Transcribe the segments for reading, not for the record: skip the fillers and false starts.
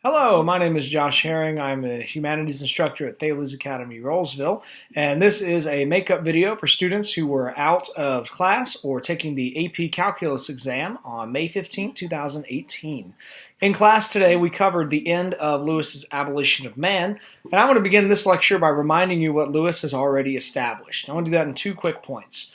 Hello, my name is Josh Herring. I'm a humanities instructor at Thales Academy, Rollsville, and this is a makeup video for students who were out of class or taking the AP Calculus exam on May 15, 2018. In class today, we covered the end of Lewis's Abolition of Man, and I want to begin this lecture by reminding you what Lewis has already established. I want to do that in 2 quick points.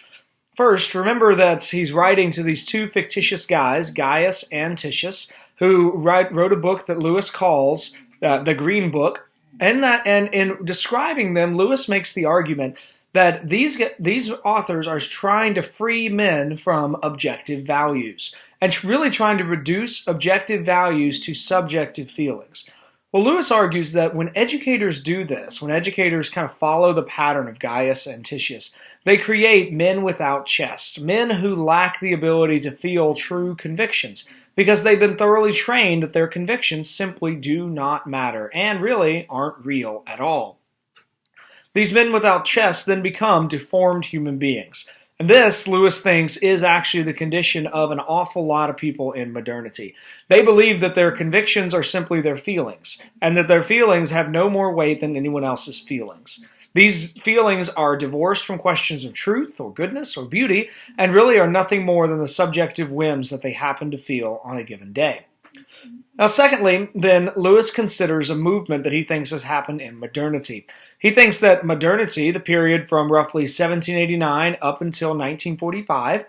First, remember that he's writing to these 2 fictitious guys, Gaius and Titius, who wrote a book that Lewis calls the Green Book. And in describing them, Lewis makes the argument that these authors are trying to free men from objective values and really trying to reduce objective values to subjective feelings. Well, Lewis argues that when educators do this, when educators kind of follow the pattern of Gaius and Titius, they create men without chest, men who lack the ability to feel true convictions because they've been thoroughly trained that their convictions simply do not matter and really aren't real at all. These men without chest then become deformed human beings. And this, Lewis thinks, is actually the condition of an awful lot of people in modernity. They believe that their convictions are simply their feelings, and that their feelings have no more weight than anyone else's feelings. These feelings are divorced from questions of truth or goodness or beauty, and really are nothing more than the subjective whims that they happen to feel on a given day. Now, secondly, then, Lewis considers a movement that he thinks has happened in modernity. He thinks that modernity, the period from roughly 1789 up until 1945,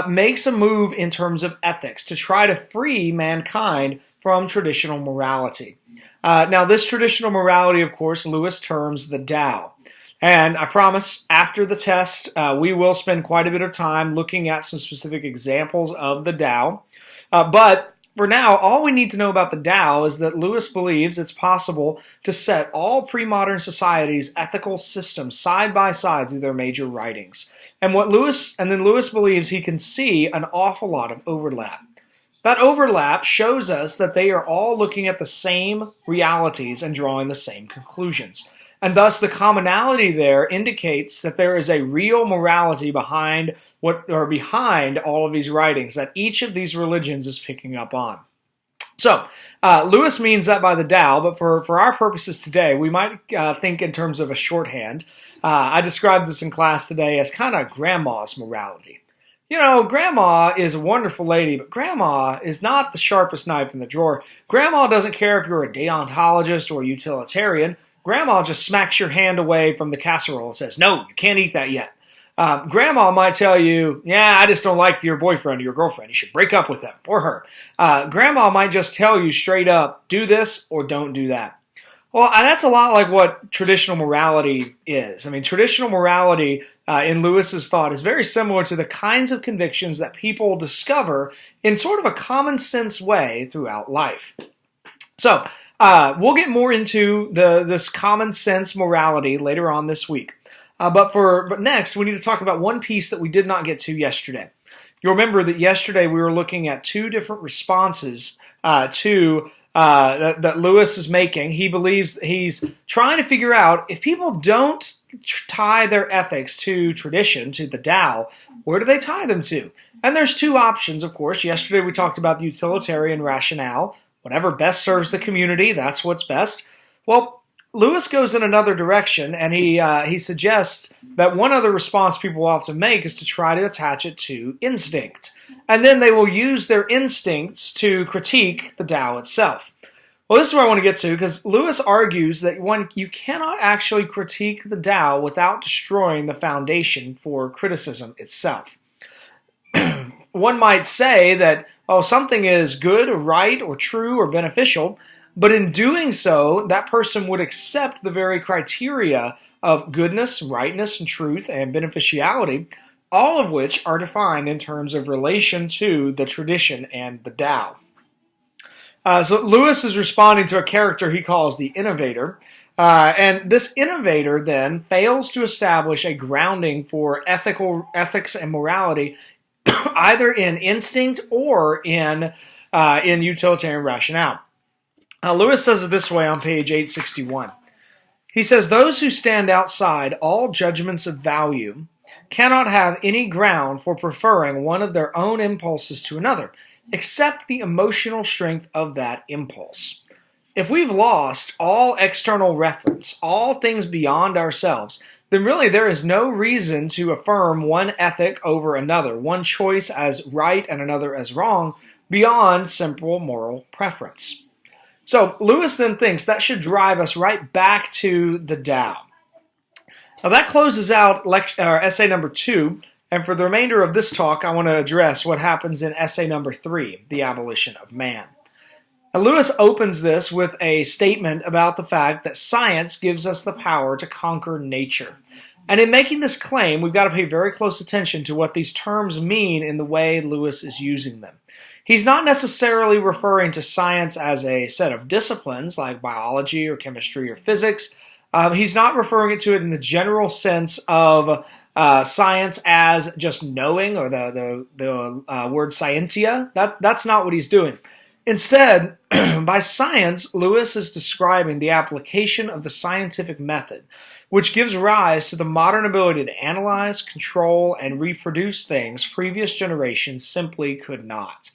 makes a move in terms of ethics to try to free mankind from traditional morality. Now, this traditional morality, of course, Lewis terms the Tao. And I promise, after the test, we will spend quite a bit of time looking at some specific examples of the Tao. But for now, all we need to know about the Tao is that Lewis believes it's possible to set all pre-modern societies' ethical systems side by side through their major writings. And then Lewis believes he can see an awful lot of overlap. That overlap shows us that they are all looking at the same realities and drawing the same conclusions. And thus the commonality there indicates that there is a real morality behind all of these writings that each of these religions is picking up on. So, Lewis means that by the Tao, but for our purposes today, we might think in terms of a shorthand. I described this in class today as kind of grandma's morality. You know, Grandma is a wonderful lady, but Grandma is not the sharpest knife in the drawer. Grandma doesn't care if you're a deontologist or a utilitarian. Grandma just smacks your hand away from the casserole and says, no, you can't eat that yet. Grandma might tell you, yeah, I just don't like your boyfriend or your girlfriend. You should break up with him or her. Grandma might just tell you straight up, do this or don't do that. Well, that's a lot like what traditional morality is. I mean, traditional morality in Lewis's thought is very similar to the kinds of convictions that people discover in sort of a common sense way throughout life. So, we'll get more into this common sense morality later on this week. But next, we need to talk about one piece that we did not get to yesterday. You'll remember that yesterday we were looking at 2 different responses that Lewis is making. He believes he's trying to figure out if people don't tie their ethics to tradition, to the Tao, where do they tie them to? And there's 2 options, of course. Yesterday we talked about the utilitarian rationale. Whatever best serves the community, that's what's best. Well, Lewis goes in another direction, and he suggests that one other response people often make is to try to attach it to instinct. And then they will use their instincts to critique the Tao itself. Well, this is where I want to get to, because Lewis argues that you cannot actually critique the Tao without destroying the foundation for criticism itself. One might say that, something is good or right or true or beneficial, but in doing so, that person would accept the very criteria of goodness, rightness, and truth, and beneficiality, all of which are defined in terms of relation to the tradition and the Tao. So Lewis is responding to a character he calls the innovator, and this innovator then fails to establish a grounding for ethics and morality either in instinct or in utilitarian rationale. Lewis says it this way on page 861. He says, those who stand outside all judgments of value cannot have any ground for preferring one of their own impulses to another, except the emotional strength of that impulse. If we've lost all external reference, all things beyond ourselves, then really there is no reason to affirm one ethic over another, one choice as right and another as wrong, beyond simple moral preference. So Lewis then thinks that should drive us right back to the Tao. Now that closes out essay number 2, and for the remainder of this talk, I want to address what happens in essay number 3, the Abolition of Man. Now, Lewis opens this with a statement about the fact that science gives us the power to conquer nature. And in making this claim, we've got to pay very close attention to what these terms mean in the way Lewis is using them. He's not necessarily referring to science as a set of disciplines like biology or chemistry or physics. He's not referring to it in the general sense of science as just knowing, or the word scientia. That's not what he's doing. Instead, by science, Lewis is describing the application of the scientific method, which gives rise to the modern ability to analyze, control, and reproduce things previous generations simply could not.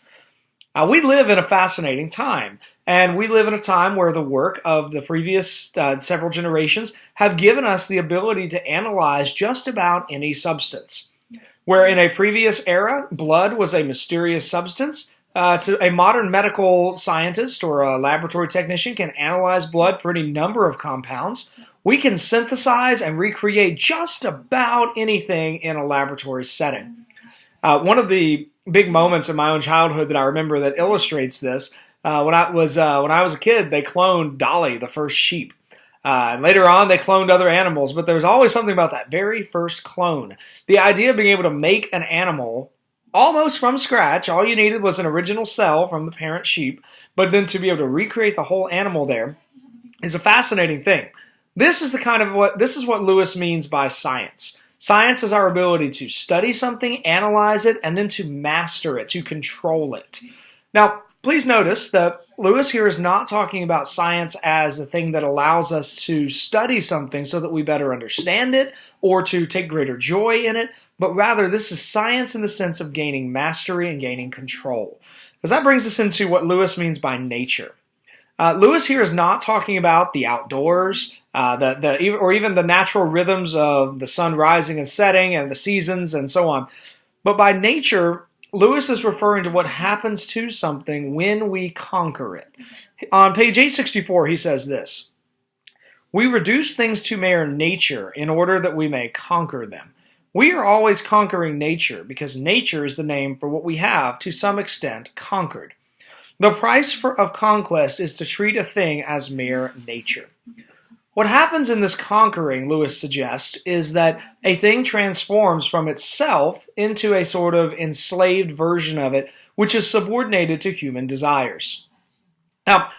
We live in a fascinating time, and we live in a time where the work of the previous several generations have given us the ability to analyze just about any substance. Where in a previous era, blood was a mysterious substance, to a modern medical scientist or a laboratory technician can analyze blood for any number of compounds. We can synthesize and recreate just about anything in a laboratory setting. One of the big moments in my own childhood that I remember that illustrates this, when I was a kid, they cloned Dolly, the first sheep. And later on, they cloned other animals, but there was always something about that very first clone. The idea of being able to make an animal almost from scratch. All you needed was an original cell from the parent sheep, but then to be able to recreate the whole animal there is a fascinating thing. This is what Lewis means by science. Science is our ability to study something, analyze it, and then to master it, to control it. Now, please notice that Lewis here is not talking about science as the thing that allows us to study something so that we better understand it or to take greater joy in it, but rather this is science in the sense of gaining mastery and gaining control. Because that brings us into what Lewis means by nature. Lewis here is not talking about the outdoors, or even the natural rhythms of the sun rising and setting and the seasons and so on. But by nature, Lewis is referring to what happens to something when we conquer it. On page 864, he says this: "We reduce things to mere nature in order that we may conquer them. We are always conquering nature because nature is the name for what we have, to some extent, conquered. The price of conquest is to treat a thing as mere nature." What happens in this conquering, Lewis suggests, is that a thing transforms from itself into a sort of enslaved version of it, which is subordinated to human desires. Now,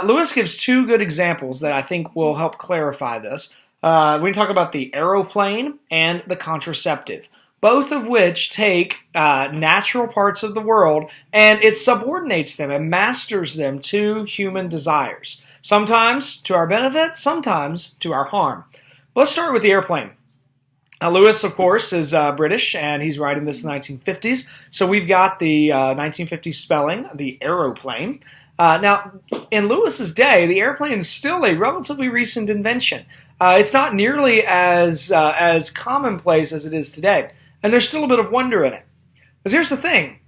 Lewis gives 2 good examples that I think will help clarify this. We can talk about the aeroplane and the contraceptive, both of which take natural parts of the world and it subordinates them and masters them to human desires. Sometimes to our benefit, sometimes to our harm. Let's start with the airplane. Now, Lewis, of course, is British, and he's writing this in the 1950s. So we've got the 1950s spelling, the aeroplane. Now, in Lewis's day, the airplane is still a relatively recent invention. It's not nearly as commonplace as it is today, and there's still a bit of wonder in it. Because here's the thing.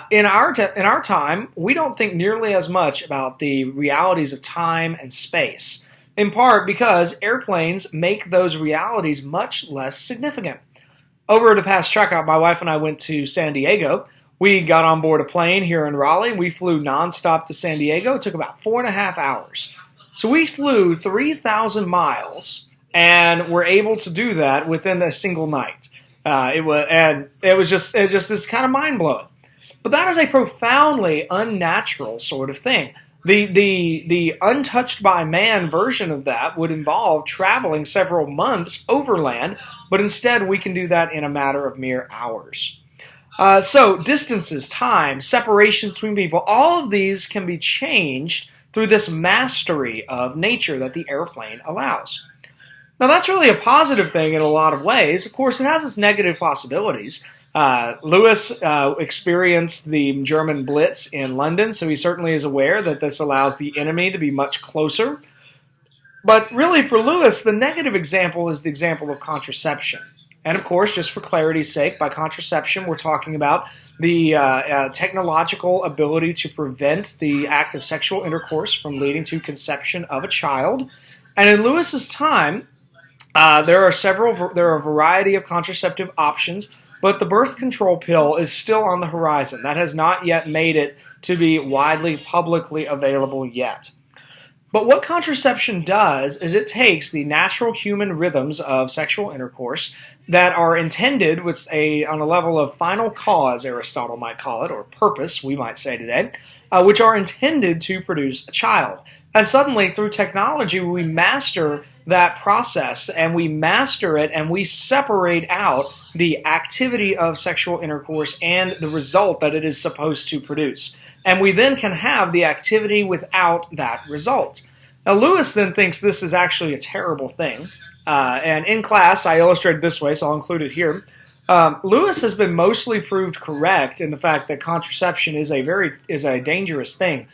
In our time, we don't think nearly as much about the realities of time and space, in part because airplanes make those realities much less significant. Over the past trek-out, my wife and I went to San Diego. We got on board a plane here in Raleigh. We flew nonstop to San Diego. It took about 4.5 hours. So we flew 3,000 miles, and were able to do that within a single night. It was just this kind of mind-blowing. But that is a profoundly unnatural sort of thing. The untouched by man version of that would involve traveling several months overland, but instead we can do that in a matter of mere hours. So distances, time, separations between people, all of these can be changed through this mastery of nature that the airplane allows. Now that's really a positive thing in a lot of ways. Of course, it has its negative possibilities. Lewis experienced the German Blitz in London, so he certainly is aware that this allows the enemy to be much closer. But really, for Lewis, the negative example is the example of contraception. And of course, just for clarity's sake, by contraception, we're talking about the technological ability to prevent the act of sexual intercourse from leading to conception of a child. And in Lewis's time, there are a variety of contraceptive options, but the birth control pill is still on the horizon. That has not yet made it to be widely publicly available yet. But what contraception does is it takes the natural human rhythms of sexual intercourse that are intended on a level of final cause, Aristotle might call it, or purpose, we might say today, which are intended to produce a child. And suddenly, through technology, we master that process, and we master it, and we separate out the activity of sexual intercourse and the result that it is supposed to produce. And we then can have the activity without that result. Now, Lewis then thinks this is actually a terrible thing. And in class, I illustrated this way, so I'll include it here. Lewis has been mostly proved correct in the fact that contraception is a dangerous thing.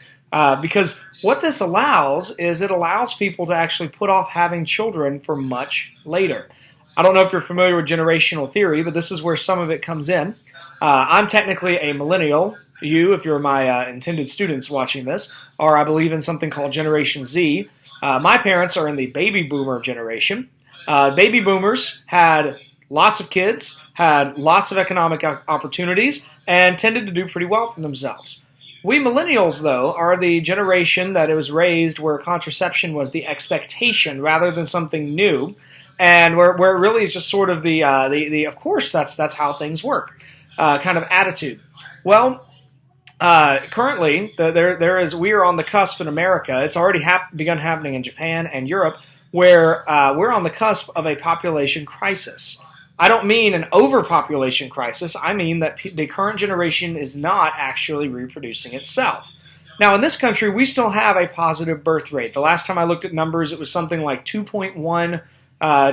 Because what this allows is it allows people to actually put off having children for much later. I don't know if you're familiar with generational theory, but this is where some of it comes in. I'm technically a millennial. You, if you're my intended students watching this, are, I believe, in something called Generation Z. My parents are in the baby boomer generation. Baby boomers had lots of kids, had lots of economic opportunities, and tended to do pretty well for themselves. We millennials, though, are the generation that was raised where contraception was the expectation rather than something new, and where it really is just sort of the of course that's how things work kind of attitude. Well, currently we are on the cusp in America. It's already begun happening in Japan and Europe, where we're on the cusp of a population crisis. I don't mean an overpopulation crisis. I mean that the current generation is not actually reproducing itself. Now, in this country, we still have a positive birth rate. The last time I looked at numbers, it was something like 2.1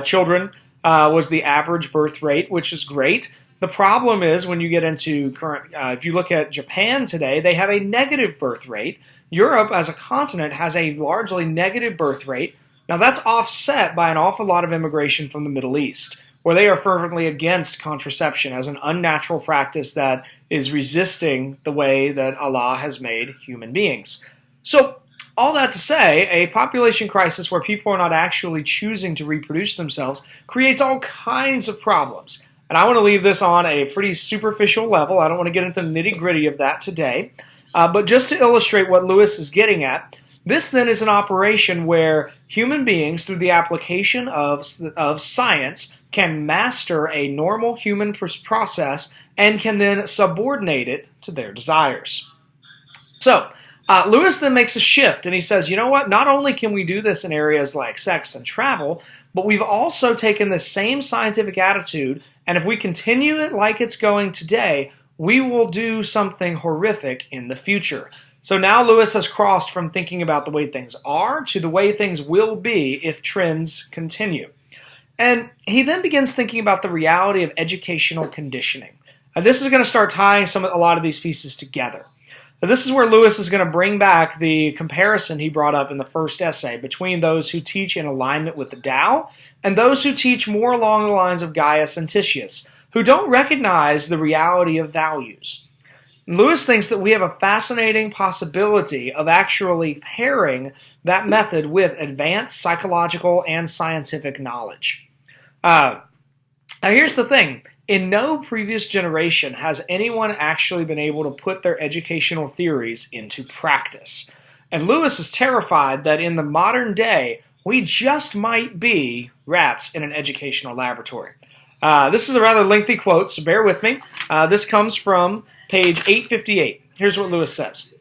children was the average birth rate, which is great. The problem is when you get into if you look at Japan today, they have a negative birth rate. Europe, as a continent, has a largely negative birth rate. Now, that's offset by an awful lot of immigration from the Middle East, where they are fervently against contraception as an unnatural practice that is resisting the way that Allah has made human beings. So, all that to say, a population crisis where people are not actually choosing to reproduce themselves creates all kinds of problems. And I want to leave this on a pretty superficial level. I don't want to get into the nitty-gritty of that today. But just to illustrate what Lewis is getting at, this then is an operation where human beings, through the application of science, can master a normal human process and can then subordinate it to their desires. So, Lewis then makes a shift and he says, you know what, not only can we do this in areas like sex and travel, but we've also taken the same scientific attitude, and if we continue it like it's going today, we will do something horrific in the future. So now Lewis has crossed from thinking about the way things are to the way things will be if trends continue. And he then begins thinking about the reality of educational conditioning. This is going to start tying a lot of these pieces together. This is where Lewis is going to bring back the comparison he brought up in the first essay between those who teach in alignment with the Tao and those who teach more along the lines of Gaius and Titius, who don't recognize the reality of values. Lewis thinks that we have a fascinating possibility of actually pairing that method with advanced psychological and scientific knowledge. Now here's the thing. In no previous generation has anyone actually been able to put their educational theories into practice. And Lewis is terrified that in the modern day, we just might be rats in an educational laboratory. This is a rather lengthy quote, so bear with me. This comes from page 858. Here's what Lewis says.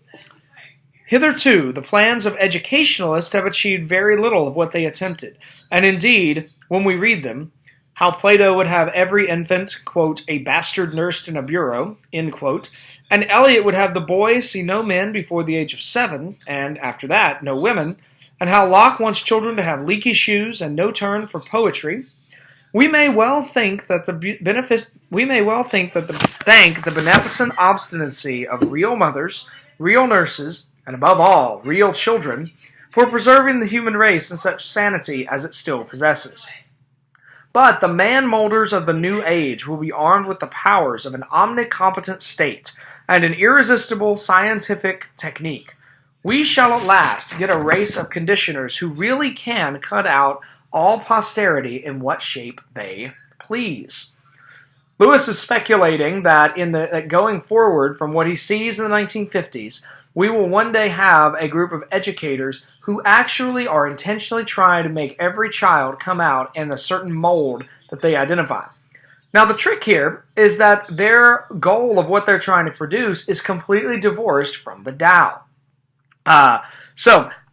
Hitherto, the plans of educationalists have achieved very little of what they attempted. And indeed, when we read them, how Plato would have every infant, quote, a bastard nursed in a bureau, end quote, and Eliot would have the boy see no men before the age of 7, and after that, no women, and how Locke wants children to have leaky shoes and no turn for poetry. We may well think that thank the beneficent obstinacy of real mothers, real nurses, and above all, real children, for preserving the human race in such sanity as it still possesses. But the man-molders of the new age will be armed with the powers of an omnicompetent state and an irresistible scientific technique. We shall at last get a race of conditioners who really can cut out all posterity in what shape they please. Lewis is speculating that that going forward from what he sees in the 1950s, we will one day have a group of educators who actually are intentionally trying to make every child come out in a certain mold that they identify. Now, the trick here is that their goal of what they're trying to produce is completely divorced from the Tao.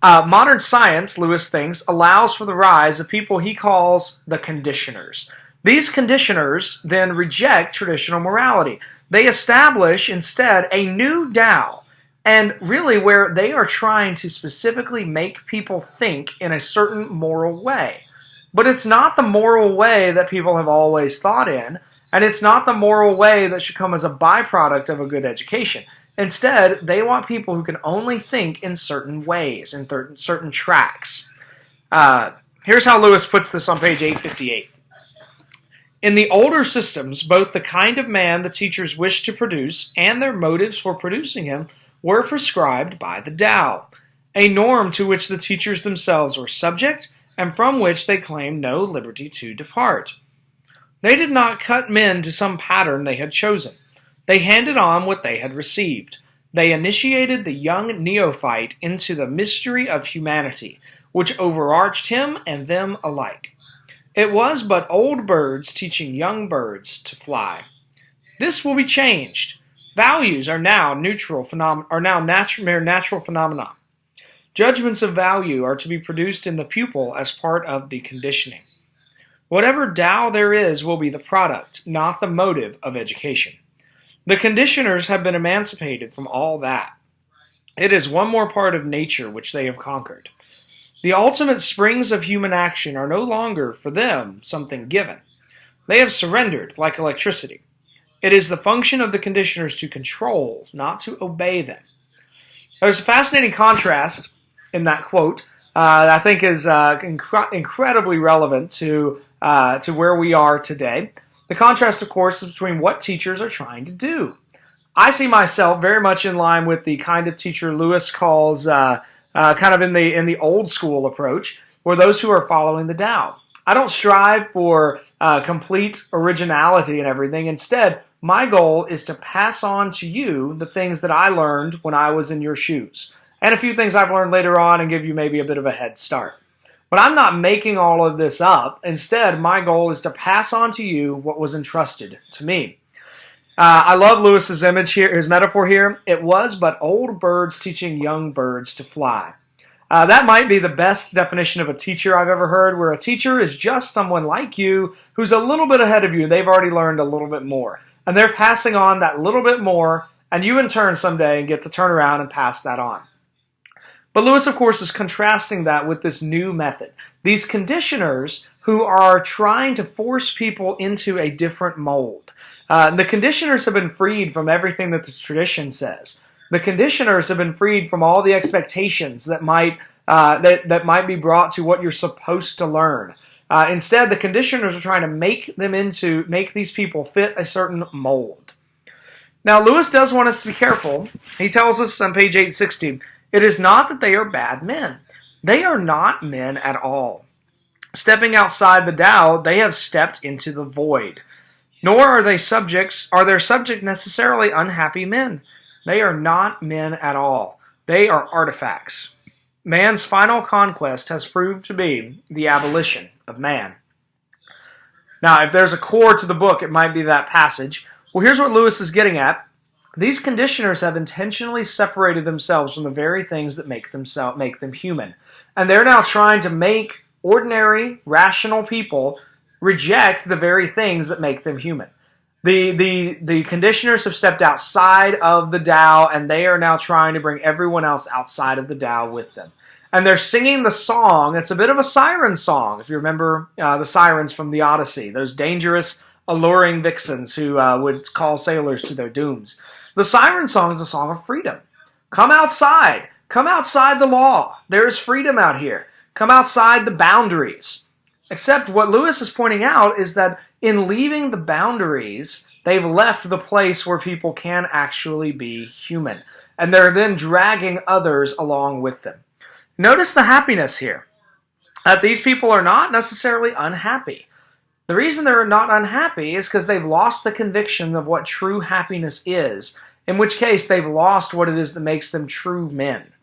Modern science, Lewis thinks, allows for the rise of people he calls the conditioners. These conditioners then reject traditional morality. They establish instead a new Tao, and really where they are trying to specifically make people think in a certain moral way. But it's not the moral way that people have always thought in, and it's not the moral way that should come as a byproduct of a good education. Instead, they want people who can only think in certain ways, in certain tracks. Here's how Lewis puts this on page 858. In the older systems, both the kind of man the teachers wished to produce and their motives for producing him were prescribed by the Tao, a norm to which the teachers themselves were subject and from which they claimed no liberty to depart. They did not cut men to some pattern they had chosen. They handed on what they had received. They initiated the young neophyte into the mystery of humanity, which overarched him and them alike. It was but old birds teaching young birds to fly. This will be changed. Values are now mere natural phenomena. Judgments of value are to be produced in the pupil as part of the conditioning. Whatever Tao there is will be the product, not the motive of education. The conditioners have been emancipated from all that. It is one more part of nature which they have conquered. The ultimate springs of human action are no longer, for them, something given. They have surrendered, like electricity. It is the function of the conditioners to control, not to obey them. There's a fascinating contrast in that quote that I think is incredibly relevant to where we are today. The contrast, of course, is between what teachers are trying to do. I see myself very much in line with the kind of teacher Lewis calls kind of in the old school approach, or those who are following the Tao. I don't strive for complete originality and everything. Instead, my goal is to pass on to you the things that I learned when I was in your shoes, and a few things I've learned later on, and give you maybe a bit of a head start. But I'm not making all of this up. Instead, my goal is to pass on to you what was entrusted to me. I love Lewis's image here, his metaphor here. It was but old birds teaching young birds to fly. That might be the best definition of a teacher I've ever heard, where a teacher is just someone like you who's a little bit ahead of you. They've already learned a little bit more. And they're passing on that little bit more, and you in turn someday get to turn around and pass that on. But Lewis, of course, is contrasting that with this new method. These conditioners who are trying to force people into a different mold. The conditioners have been freed from everything that the tradition says. The conditioners have been freed from all the expectations that might be brought to what you're supposed to learn. Instead, the conditioners are trying to make these people fit a certain mold. Now, Lewis does want us to be careful. He tells us on page 860, it is not that they are bad men. They are not men at all. Stepping outside the Tao, they have stepped into the void. Nor are their subjects necessarily unhappy men. They are not men at all. They are artifacts. Man's final conquest has proved to be the abolition of man. Now, if there's a core to the book, it might be that passage. Well, here's what Lewis is getting at. These conditioners have intentionally separated themselves from the very things that make them human. And they're now trying to make ordinary, rational people reject the very things that make them human. The conditioners have stepped outside of the Tao, and they are now trying to bring everyone else outside of the Tao with them. And they're singing the song. It's a bit of a siren song, if you remember the sirens from the Odyssey, those dangerous, alluring vixens who would call sailors to their dooms. The siren song is a song of freedom. Come outside. Come outside the law. There is freedom out here. Come outside the boundaries. Except what Lewis is pointing out is that in leaving the boundaries, they've left the place where people can actually be human. And they're then dragging others along with them. Notice the happiness here. That these people are not necessarily unhappy. The reason they're not unhappy is because they've lost the conviction of what true happiness is, in which case they've lost what it is that makes them true men.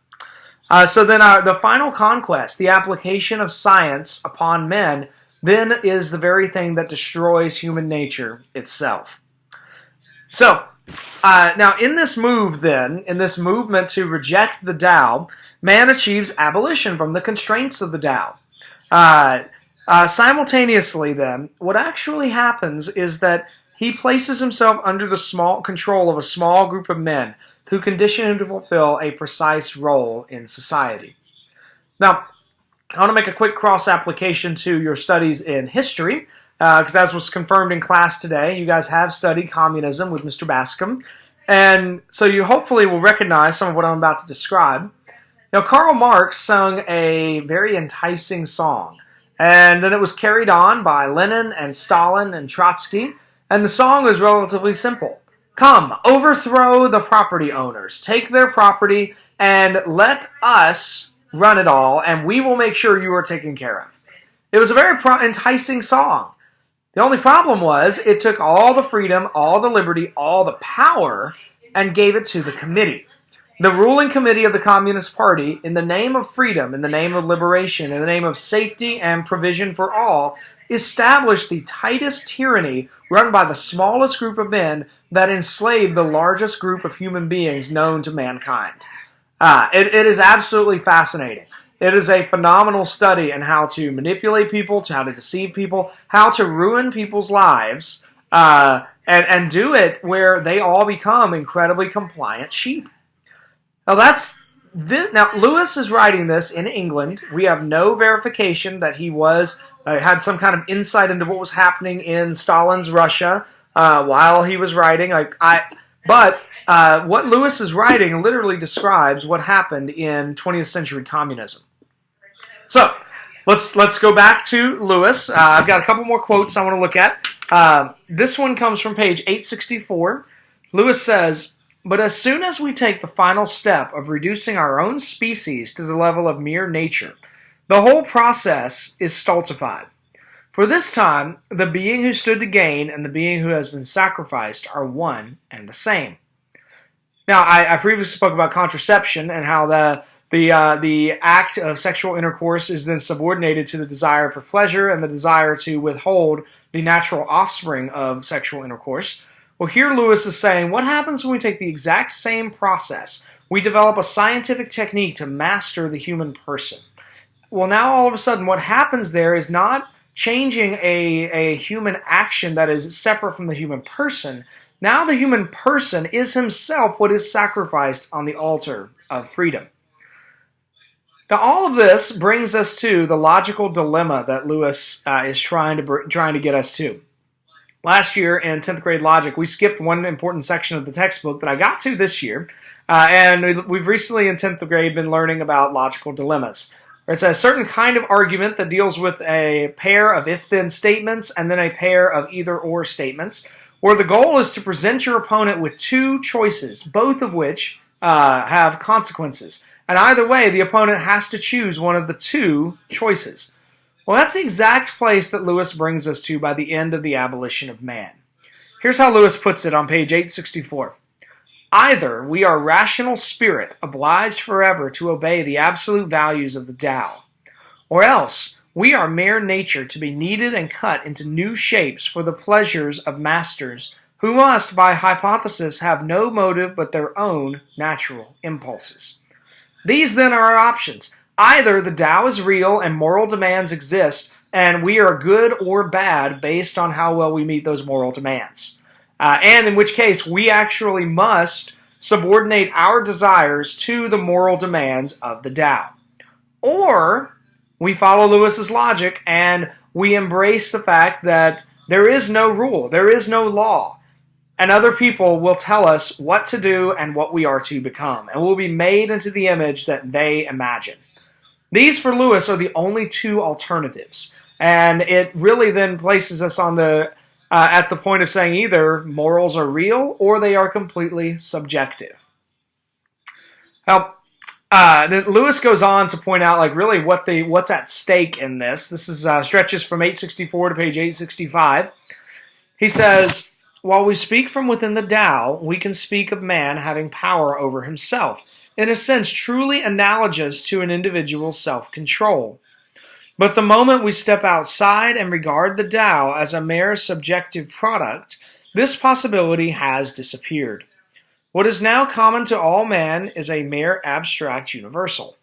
So then the final conquest, the application of science upon men, then is the very thing that destroys human nature itself. So, now in this move then, in this movement to reject the Tao, man achieves abolition from the constraints of the Tao. Simultaneously then, what actually happens is that he places himself under the small control of a small group of men who condition him to fulfill a precise role in society. Now, I want to make a quick cross-application to your studies in history, because as was confirmed in class today, you guys have studied communism with Mr. Bascom, and so you hopefully will recognize some of what I'm about to describe. Now, Karl Marx sung a very enticing song, and then it was carried on by Lenin and Stalin and Trotsky, and the song was relatively simple. Come, overthrow the property owners, take their property, and let us run it all, and we will make sure you are taken care of. It was a very enticing song. The only problem was it took all the freedom, all the liberty, all the power, and gave it to the committee. The ruling committee of the Communist Party, in the name of freedom, in the name of liberation, in the name of safety and provision for all, established the tightest tyranny run by the smallest group of men that enslaved the largest group of human beings known to mankind. It is absolutely fascinating. It is a phenomenal study in how to manipulate people, how to deceive people, how to ruin people's lives, and do it where they all become incredibly compliant sheep. Now, Lewis is writing this in England. We have no verification that he had some kind of insight into what was happening in Stalin's Russia while he was writing. But what Lewis is writing literally describes what happened in 20th century communism. So, let's go back to Lewis. I've got a couple more quotes I want to look at. This one comes from page 864. Lewis says, "But as soon as we take the final step of reducing our own species to the level of mere nature, the whole process is stultified. For this time, the being who stood to gain and the being who has been sacrificed are one and the same." Now, I previously spoke about contraception and how the act of sexual intercourse is then subordinated to the desire for pleasure and the desire to withhold the natural offspring of sexual intercourse. Well, here Lewis is saying, what happens when we take the exact same process? We develop a scientific technique to master the human person. Well, now all of a sudden what happens there is not changing a human action that is separate from the human person. Now the human person is himself what is sacrificed on the altar of freedom. Now all of this brings us to the logical dilemma that Lewis is trying to get us to. Last year in 10th grade logic, we skipped one important section of the textbook that I got to this year, and we've recently in 10th grade been learning about logical dilemmas. It's a certain kind of argument that deals with a pair of if-then statements and then a pair of either-or statements, where the goal is to present your opponent with two choices, both of which have consequences. And either way, the opponent has to choose one of the two choices. Well, that's the exact place that Lewis brings us to by the end of the Abolition of Man. Here's how Lewis puts it on page 864. Either we are rational spirit obliged forever to obey the absolute values of the Tao, or else we are mere nature to be kneaded and cut into new shapes for the pleasures of masters who must, by hypothesis, have no motive but their own natural impulses. These then are our options. Either the Tao is real and moral demands exist, and we are good or bad based on how well we meet those moral demands. and in which case we actually must subordinate our desires to the moral demands of the Tao. Or we follow Lewis's logic and we embrace the fact that there is no rule, there is no law, and other people will tell us what to do and what we are to become, and we'll be made into the image that they imagine. These, for Lewis, are the only two alternatives, and it really then places us on at the point of saying either morals are real or they are completely subjective. Now, then Lewis goes on to point out, really what's at stake in this. This is stretches from 864 to page 865. He says, while we speak from within the Tao, we can speak of man having power over himself, in a sense truly analogous to an individual's self-control. But the moment we step outside and regard the Tao as a mere subjective product, this possibility has disappeared. What is now common to all man is a mere abstract universal,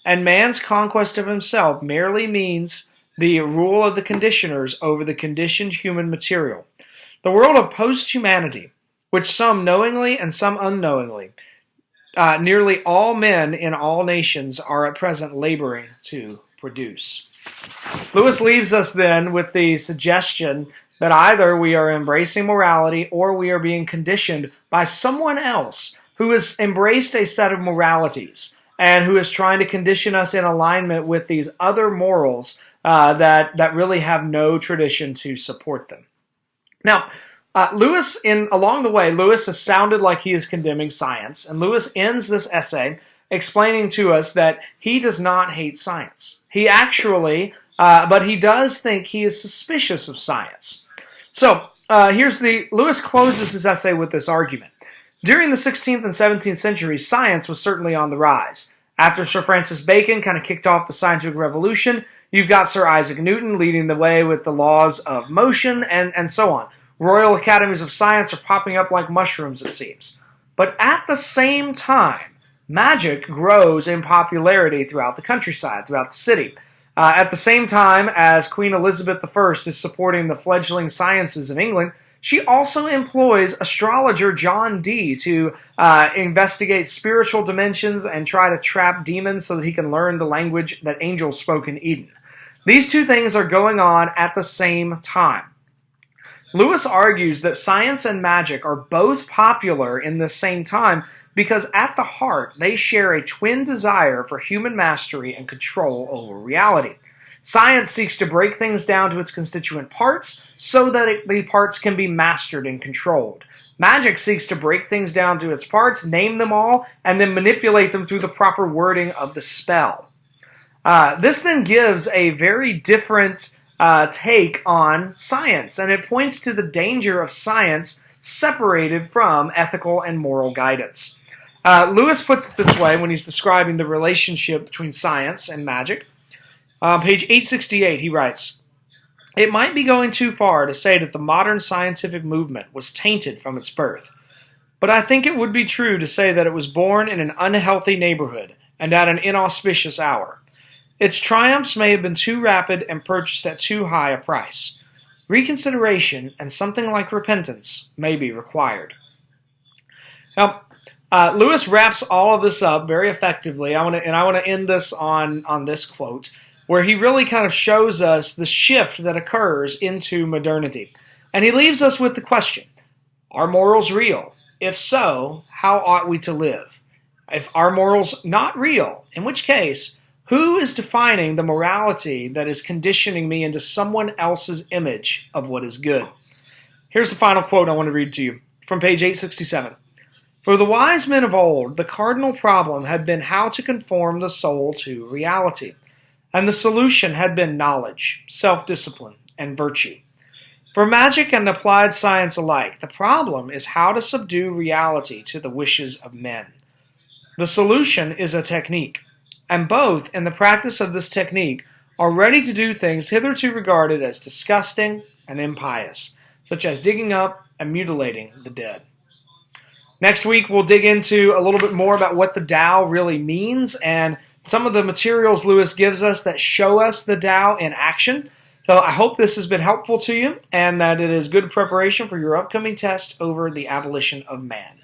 and man's conquest of himself merely means the rule of the conditioners over the conditioned human material. The world of post-humanity, which some knowingly and some unknowingly, nearly all men in all nations are at present laboring to produce. Lewis leaves us then with the suggestion that either we are embracing morality or we are being conditioned by someone else who has embraced a set of moralities and who is trying to condition us in alignment with these other morals that really have no tradition to support them. Now, along the way, Lewis has sounded like he is condemning science, and Lewis ends this essay explaining to us that he does not hate science. He actually, but he does think he is suspicious of science. So, Lewis closes his essay with this argument. During the 16th and 17th centuries, science was certainly on the rise. After Sir Francis Bacon kind of kicked off the scientific revolution, you've got Sir Isaac Newton leading the way with the laws of motion and so on. Royal academies of science are popping up like mushrooms, it seems. But at the same time, magic grows in popularity throughout the countryside, throughout the city. At the same time as Queen Elizabeth I is supporting the fledgling sciences of England, she also employs astrologer John Dee to investigate spiritual dimensions and try to trap demons so that he can learn the language that angels spoke in Eden. These two things are going on at the same time. Lewis argues that science and magic are both popular in the same time because at the heart they share a twin desire for human mastery and control over reality. Science seeks to break things down to its constituent parts so that the parts can be mastered and controlled. Magic seeks to break things down to its parts, name them all, and then manipulate them through the proper wording of the spell. This then gives a very different take on science, and it points to the danger of science separated from ethical and moral guidance. Lewis puts it this way when he's describing the relationship between science and magic. Page 868, he writes, "It might be going too far to say that the modern scientific movement was tainted from its birth, but I think it would be true to say that it was born in an unhealthy neighborhood and at an inauspicious hour. Its triumphs may have been too rapid and purchased at too high a price. Reconsideration and something like repentance may be required." Now, Lewis wraps all of this up very effectively. I want to end this on this quote, where he really kind of shows us the shift that occurs into modernity. And he leaves us with the question, are morals real? If so, how ought we to live? If are morals not real, in which case, who is defining the morality that is conditioning me into someone else's image of what is good? Here's the final quote I want to read to you from page 867. "For the wise men of old, the cardinal problem had been how to conform the soul to reality, and the solution had been knowledge, self-discipline, and virtue. For magic and applied science alike, the problem is how to subdue reality to the wishes of men. The solution is a technique, and both, in the practice of this technique, are ready to do things hitherto regarded as disgusting and impious, such as digging up and mutilating the dead." Next week, we'll dig into a little bit more about what the Tao really means and some of the materials Lewis gives us that show us the Tao in action, So I hope this has been helpful to you and that it is good preparation for your upcoming test over the abolition of man.